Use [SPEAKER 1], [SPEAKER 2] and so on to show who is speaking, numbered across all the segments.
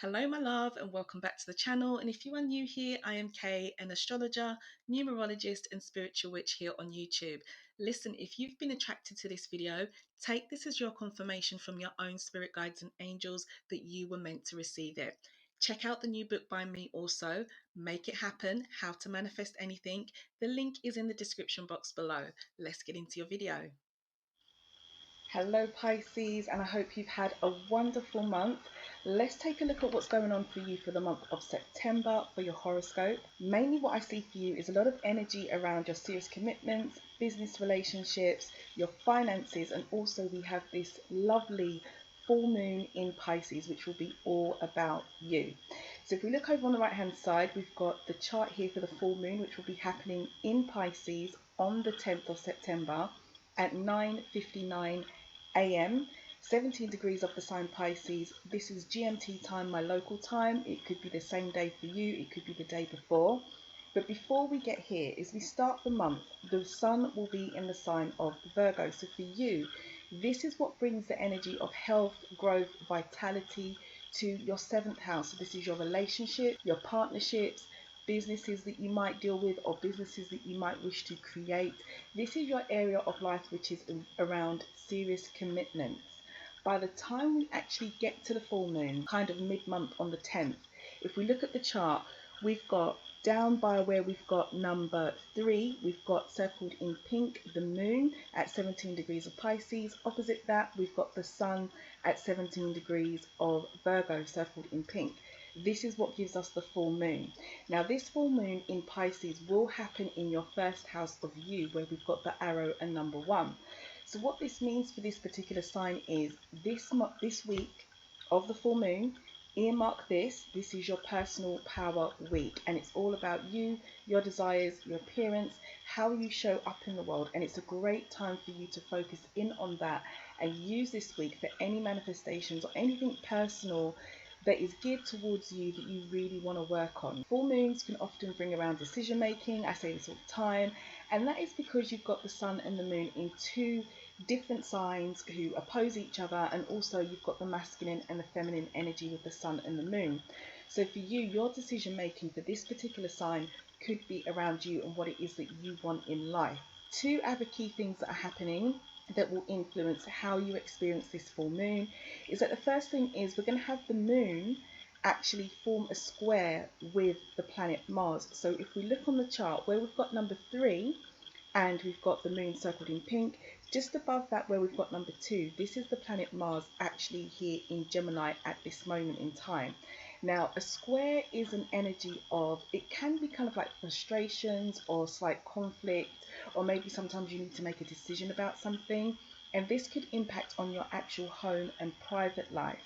[SPEAKER 1] Hello, my love, and welcome back to the channel. And if you are new here, I am Kay, an astrologer, numerologist, and spiritual witch here on YouTube. Listen, if you've been attracted to this video, take this as your confirmation from your own spirit guides and angels that you were meant to receive it. Check out the new book by me also, Make It Happen, How to Manifest Anything. The link is in the description box below. Let's get into your video. Hello Pisces, and I hope you've had a wonderful month. Let's take a look at what's going on for you for the month of September for your horoscope. Mainly what I see for you is a lot of energy around your serious commitments, business relationships, your finances, and also we have this lovely full moon in Pisces, which will be all about you. So if we look over on the right hand side, we've got the chart here for the full moon, which will be happening in Pisces on the 10th of September at 9:59 a.m. 17 degrees of the sign Pisces. This is GMT time, my local time. It could be the same day for you, it could be the day before. But before we get here, as we start the month, the sun will be in the sign of Virgo. So for you, this is what brings the energy of health, growth, vitality to your 7th house. So this is your relationship, your partnerships, businesses that you might deal with, or businesses that you might wish to create. This is your area of life which is around serious commitments. By the time we actually get to the full moon, kind of mid-month on the 10th, if we look at the chart, we've got down by where we've got number 3, we've got circled in pink the moon at 17 degrees of Pisces. Opposite that, we've got the sun at 17 degrees of Virgo, circled in pink. This is what gives us the full moon. Now this full moon in Pisces will happen in your first house of you, where we've got the arrow and number 1. So what this means for this particular sign is this week of the full moon, earmark this is your personal power week, and it's all about you, your desires, your appearance, how you show up in the world. And it's a great time for you to focus in on that and use this week for any manifestations or anything personal that is geared towards you that you really want to work on. Full moons can often bring around decision making. I say this all the time, and that is because you've got the sun and the moon in two different signs who oppose each other, and also you've got the masculine and the feminine energy with the sun and the moon. So for you, your decision making for this particular sign could be around you and what it is that you want in life. Two other key things that are happening that will influence how you experience this full moon is that the first thing is we're going to have the moon actually form a square with the planet Mars. So if we look on the chart where we've got number 3 and we've got the moon circled in pink, just above that where we've got number 2, this is the planet Mars actually here in Gemini at this moment in time. Now a square is an energy of, it can be kind of like frustrations or slight conflict, or maybe sometimes you need to make a decision about something, and this could impact on your actual home and private life.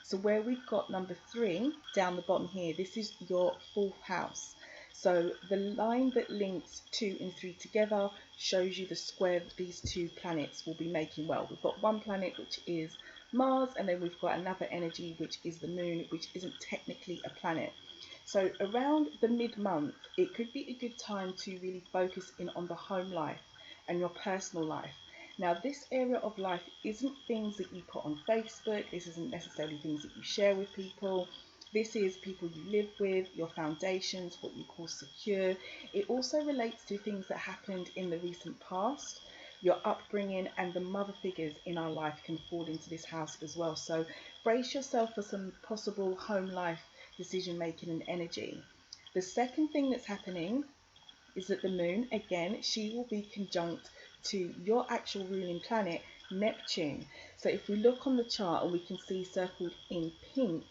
[SPEAKER 1] So where we've got number 3 down the bottom here, this is your 4th house. So the line that links 2 and 3 together shows you the square that these two planets will be making. Well, we've got one planet which is Mars, and then we've got another energy which is the moon, which isn't technically a planet. So around the mid-month, it could be a good time to really focus in on the home life and your personal life. Now this area of life isn't things that you put on Facebook, this isn't necessarily things that you share with people. This is people you live with, your foundations, what you call secure. It also relates to things that happened in the recent past, your upbringing, and the mother figures in our life can fall into this house as well. So brace yourself for some possible home life decision making and energy. The second thing that's happening is that the moon, again, she will be conjunct to your actual ruling planet Neptune. So if we look on the chart and we can see circled in pink,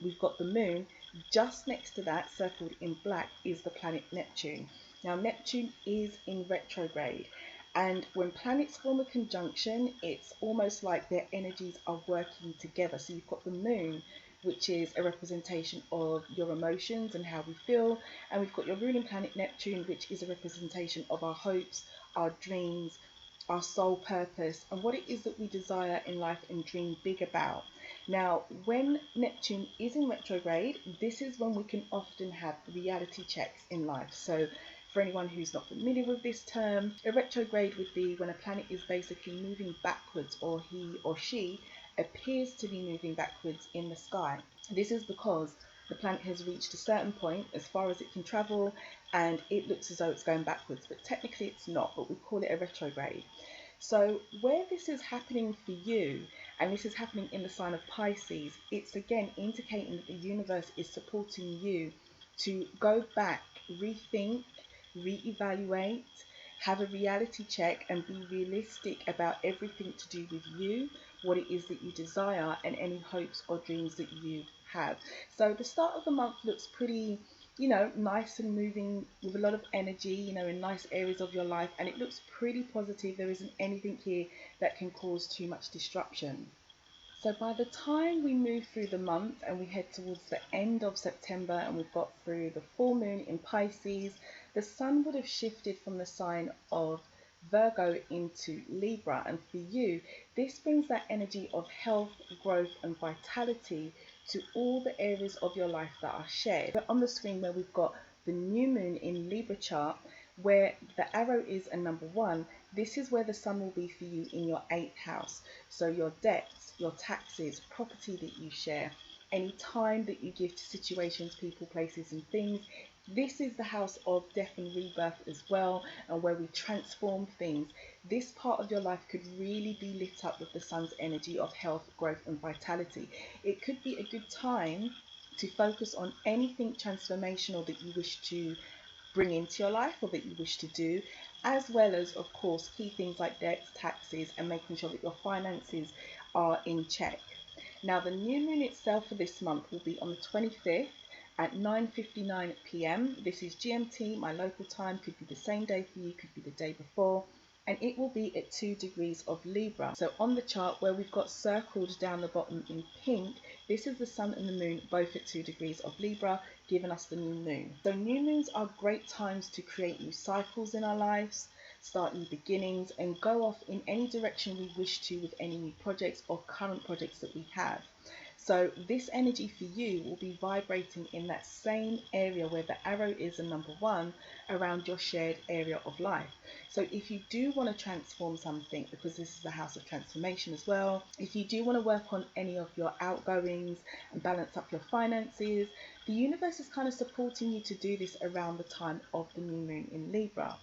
[SPEAKER 1] we've got the moon. Just next to that, circled in black, is the planet Neptune. Now Neptune is in retrograde, and when planets form a conjunction, it's almost like their energies are working together. So you've got the moon, which is a representation of your emotions and how we feel, and we've got your ruling planet Neptune, which is a representation of our hopes, our dreams, our soul purpose, and what it is that we desire in life and dream big about. Now when Neptune is in retrograde, this is when we can often have reality checks in life. So for anyone who's not familiar with this term, a retrograde would be when a planet is basically moving backwards, or he or she appears to be moving backwards in the sky. This is because the planet has reached a certain point as far as it can travel, and it looks as though it's going backwards, but technically it's not, but we call it a retrograde. So where this is happening for you, and this is happening in the sign of Pisces, it's again indicating that the universe is supporting you to go back, rethink, reevaluate, have a reality check, and be realistic about everything to do with you, what it is that you desire, and any hopes or dreams that you have. So the start of the month looks pretty, nice and moving with a lot of energy, in nice areas of your life, and it looks pretty positive. There isn't anything here that can cause too much disruption. So by the time we move through the month and we head towards the end of September and we've got through the full moon in Pisces, the sun would have shifted from the sign of Virgo into Libra. And for you, this brings that energy of health, growth and vitality to all the areas of your life that are shared. But on the screen where we've got the new moon in Libra chart, where the arrow is a number 1, this is where the sun will be for you in your 8th house. So your debts, your taxes, property that you share, any time that you give to situations, people, places and things. This is the house of death and rebirth as well, and where we transform things. This part of your life could really be lit up with the sun's energy of health, growth and vitality. It could be a good time to focus on anything transformational that you wish to bring into your life or that you wish to do, as well as, of course, key things like debts, taxes, and making sure that your finances are in check. Now, the new moon itself for this month will be on the 25th at 9:59 p.m. This is GMT, my local time. Could be the same day for you, could be the day before. And it will be at 2 degrees of Libra. So on the chart where we've got circled down the bottom in pink, this is the sun and the moon both at 2 degrees of Libra, giving us the new moon. So new moons are great times to create new cycles in our lives, start new beginnings, and go off in any direction we wish to with any new projects or current projects that we have. So this energy for you will be vibrating in that same area where the arrow is a number 1 around your shared area of life. So if you do want to transform something, because this is the house of transformation as well, if you do want to work on any of your outgoings and balance up your finances, the universe is kind of supporting you to do this around the time of the new moon in Libra.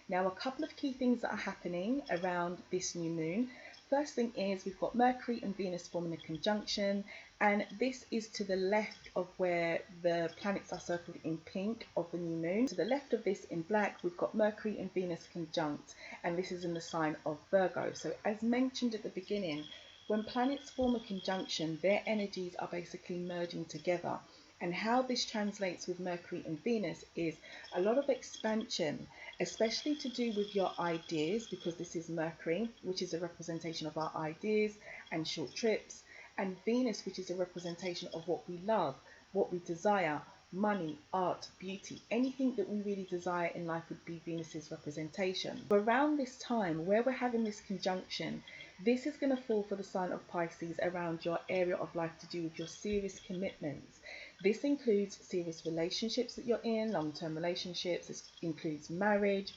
[SPEAKER 1] Now, a couple of key things that are happening around this new moon. First thing is we've got Mercury and Venus forming a conjunction, and this is to the left of where the planets are circled in pink of the new moon. To the left of this in black, we've got Mercury and Venus conjunct, and this is in the sign of Virgo. So as mentioned at the beginning, when planets form a conjunction, their energies are basically merging together. And how this translates with Mercury and Venus is a lot of expansion, especially to do with your ideas, because this is Mercury, which is a representation of our ideas and short trips, and Venus, which is a representation of what we love, what we desire, money, art, beauty, anything that we really desire in life would be Venus's representation. But around this time, where we're having this conjunction, this is going to fall for the sign of Pisces around your area of life to do with your serious commitments. This includes serious relationships that you're in, long-term relationships. This includes marriage,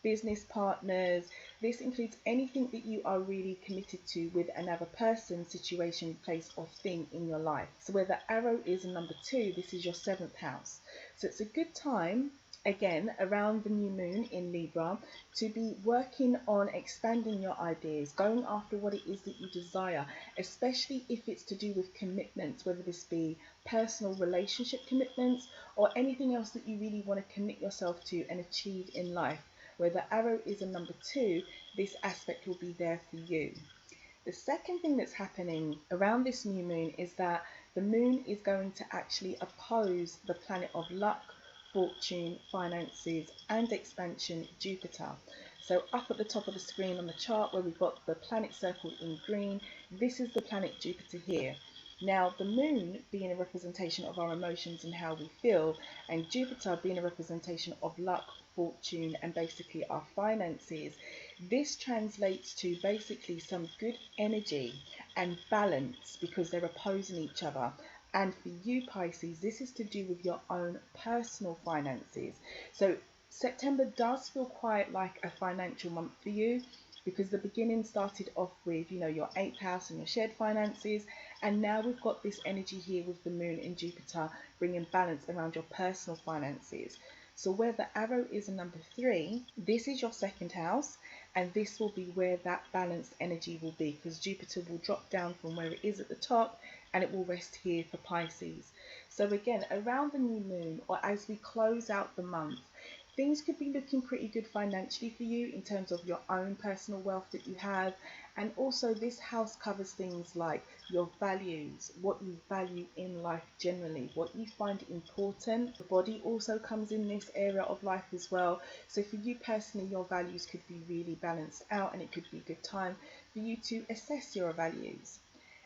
[SPEAKER 1] business partners. This includes anything that you are really committed to with another person, situation, place or thing in your life. So where the arrow is in number 2, this is your 7th house. So it's a good time, again, around the new moon in Libra, to be working on expanding your ideas, going after what it is that you desire, especially if it's to do with commitments, whether this be personal relationship commitments or anything else that you really want to commit yourself to and achieve in life. Where the arrow is a number 2, this aspect will be there for you. The second thing that's happening around this new moon is that the moon is going to actually oppose the planet of luck, fortune, finances and expansion, Jupiter. So up at the top of the screen on the chart where we've got the planet circled in green, this is the planet Jupiter here. Now, the moon being a representation of our emotions and how we feel, and Jupiter being a representation of luck, fortune, and basically our finances, this translates to basically some good energy and balance because they're opposing each other. And for you, Pisces, this is to do with your own personal finances. So September does feel quite like a financial month for you. because the beginning started off with, you know, your 8th house and your shared finances, and now we've got this energy here with the moon and Jupiter bringing balance around your personal finances. So where the arrow is a number 3, this is your 2nd house, and this will be where that balanced energy will be, because Jupiter will drop down from where it is at the top and it will rest here for Pisces. So again, around the new moon, or as we close out the month, things could be looking pretty good financially for you in terms of your own personal wealth that you have. And also this house covers things like your values, what you value in life generally, what you find important. The body also comes in this area of life as well. So for you personally, your values could be really balanced out, and it could be a good time for you to assess your values.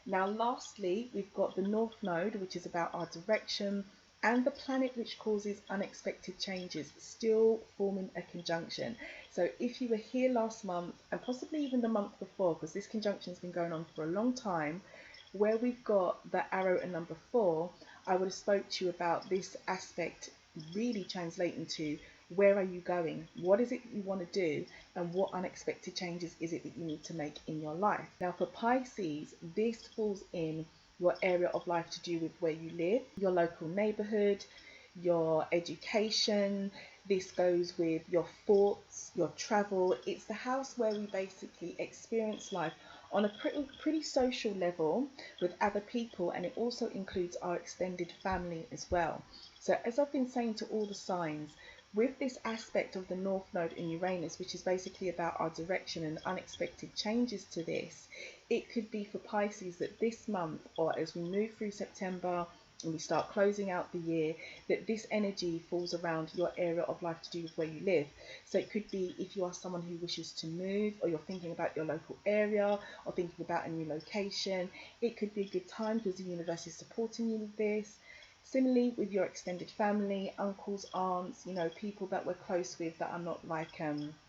[SPEAKER 1] Now lastly, we've got the North Node, which is about our direction, and the planet which causes unexpected changes still forming a conjunction. So if you were here last month, and possibly even the month before, because this conjunction has been going on for a long time, where we've got the arrow and number 4, I would have spoke to you about this aspect really translating to where are you going, what is it you want to do, and what unexpected changes is it that you need to make in your life. Now for Pisces, this falls in your area of life to do with where you live, your local neighborhood, your education. This goes with your thoughts, your travel. It's the house where we basically experience life on a pretty social level with other people, and it also includes our extended family as well. So as I've been saying to all the signs, with this aspect of the North Node in Uranus, which is basically about our direction and unexpected changes to this, it could be for Pisces that this month, or as we move through September and we start closing out the year, that this energy falls around your area of life to do with where you live. So it could be if you are someone who wishes to move, or you're thinking about your local area, or thinking about a new location. It could be a good time because the universe is supporting you with this. Similarly, with your extended family, uncles, aunts, you know, people that we're close with that are not like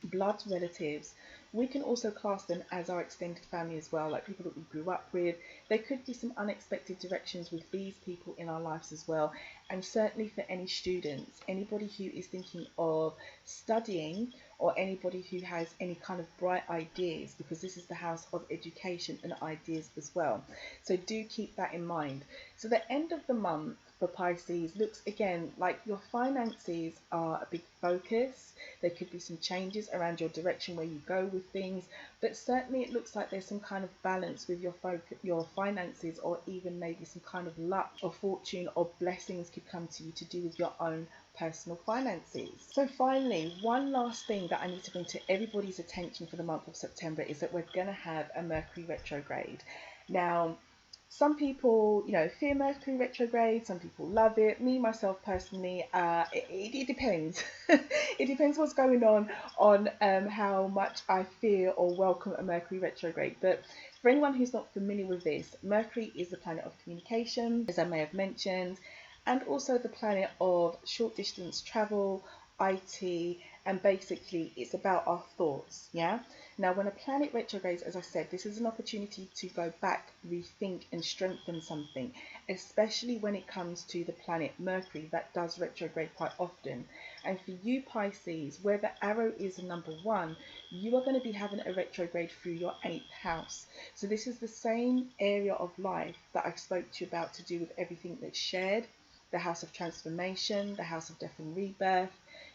[SPEAKER 1] blood relatives, we can also class them as our extended family as well, like people that we grew up with. There could be some unexpected directions with these people in our lives as well. And certainly for any students, anybody who is thinking of studying, or anybody who has any kind of bright ideas, because this is the house of education and ideas as well. So do keep that in mind. So the end of the month for Pisces looks again like your finances are a big focus. There could be some changes around your direction where you go with things, but certainly it looks like there's some kind of balance with your finances, or even maybe some kind of luck or fortune or blessings could come to you to do with your own personal finances. So finally, one last thing that I need to bring to everybody's attention for the month of September is that we're going to have a Mercury retrograde. Now, some people, you know, fear Mercury retrograde, some people love it. Me, myself, personally, it depends. It depends what's going on how much I fear or welcome a Mercury retrograde. But for anyone who's not familiar with this, Mercury is the planet of communication, as I may have mentioned, and also the planet of short distance travel, IT, and basically it's about our thoughts. Yeah. Now when a planet retrogrades, as I said, this is an opportunity to go back, rethink and strengthen something, especially when it comes to the planet Mercury that does retrograde quite often. And for you Pisces, where the arrow is number 1, you are going to be having a retrograde through your 8th house. So this is the same area of life that I spoke to you about to do with everything that's shared. The house of transformation, the house of death and rebirth,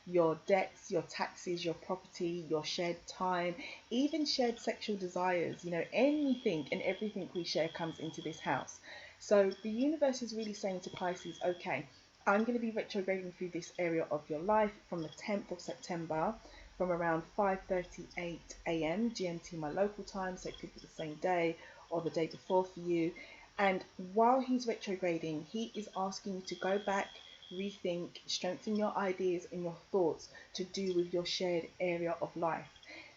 [SPEAKER 1] your debts, your taxes, your property, your shared time, even shared sexual desires. You know, anything and everything we share comes into this house. So the universe is really saying to Pisces, okay, I'm going to be retrograding through this area of your life from the 10th of September, from around 5:38 a.m. GMT, my local time, so it could be the same day or the day before for you. And while he's retrograding, he is asking you to go back, rethink, strengthen your ideas and your thoughts to do with your shared area of life.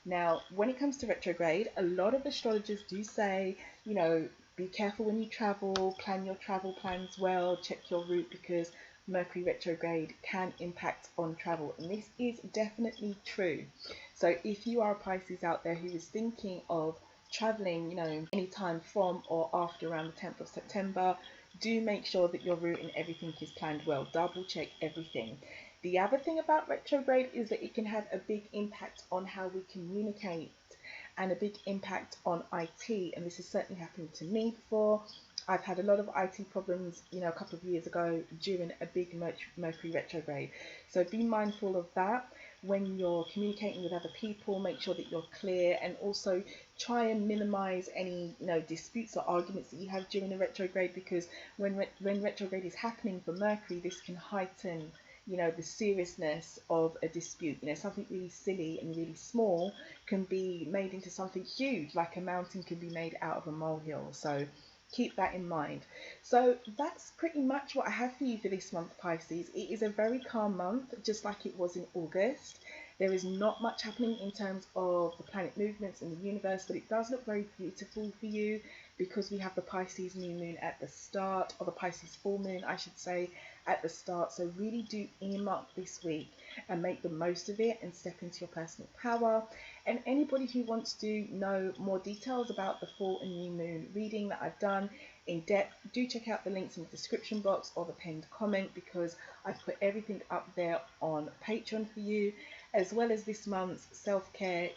[SPEAKER 1] Now, when it comes to retrograde, a lot of astrologers do say, you know, be careful when you travel, plan your travel plans well, check your route, because Mercury retrograde can impact on travel. And this is definitely true. So if you are a Pisces out there who is thinking of traveling, you know, anytime from or after around the 10th of September, do make sure that your route and everything is planned well. Double check everything. The other thing about retrograde is that it can have a big impact on how we communicate and a big impact on IT. And this has certainly happened to me before. I've had a lot of IT problems, you know, a couple of years ago during a big Mercury retrograde. So be mindful of that when you're communicating with other people. Make sure that you're clear, and also try and minimize any, you know, disputes or arguments that you have during the retrograde, because when retrograde is happening for Mercury, this can heighten, you know, the seriousness of a dispute. You know, something really silly and really small can be made into something huge, like a mountain can be made out of a molehill. So keep that in mind. So that's pretty much what I have for you for this month, Pisces. It is a very calm month, just like it was in August. There is not much happening in terms of the planet movements in the universe, but it does look very beautiful for you because we have the Pisces new moon at the start, or the Pisces full moon, I should say, at the start. So really do earmark this week and make the most of it and step into your personal power. And anybody who wants to know more details about the full and new moon reading that I've done in depth, do check out the links in the description box or the pinned comment, because I've put everything up there on Patron for you, as well as this month's self-care,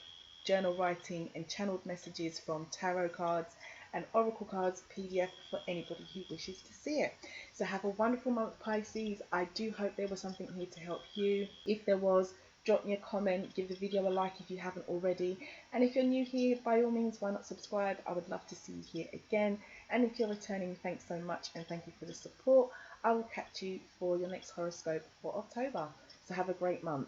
[SPEAKER 1] journal writing and channeled messages from tarot cards and oracle cards PDF for anybody who wishes to see it. So have a wonderful month, Pisces. I do hope there was something here to help you. If there was, drop me a comment, give the video a like if you haven't already, and if you're new here, by all means, why not subscribe? I would love to see you here again. And if you're returning, thanks so much, and thank you for the support. I will catch you for your next horoscope for October. So have a great month.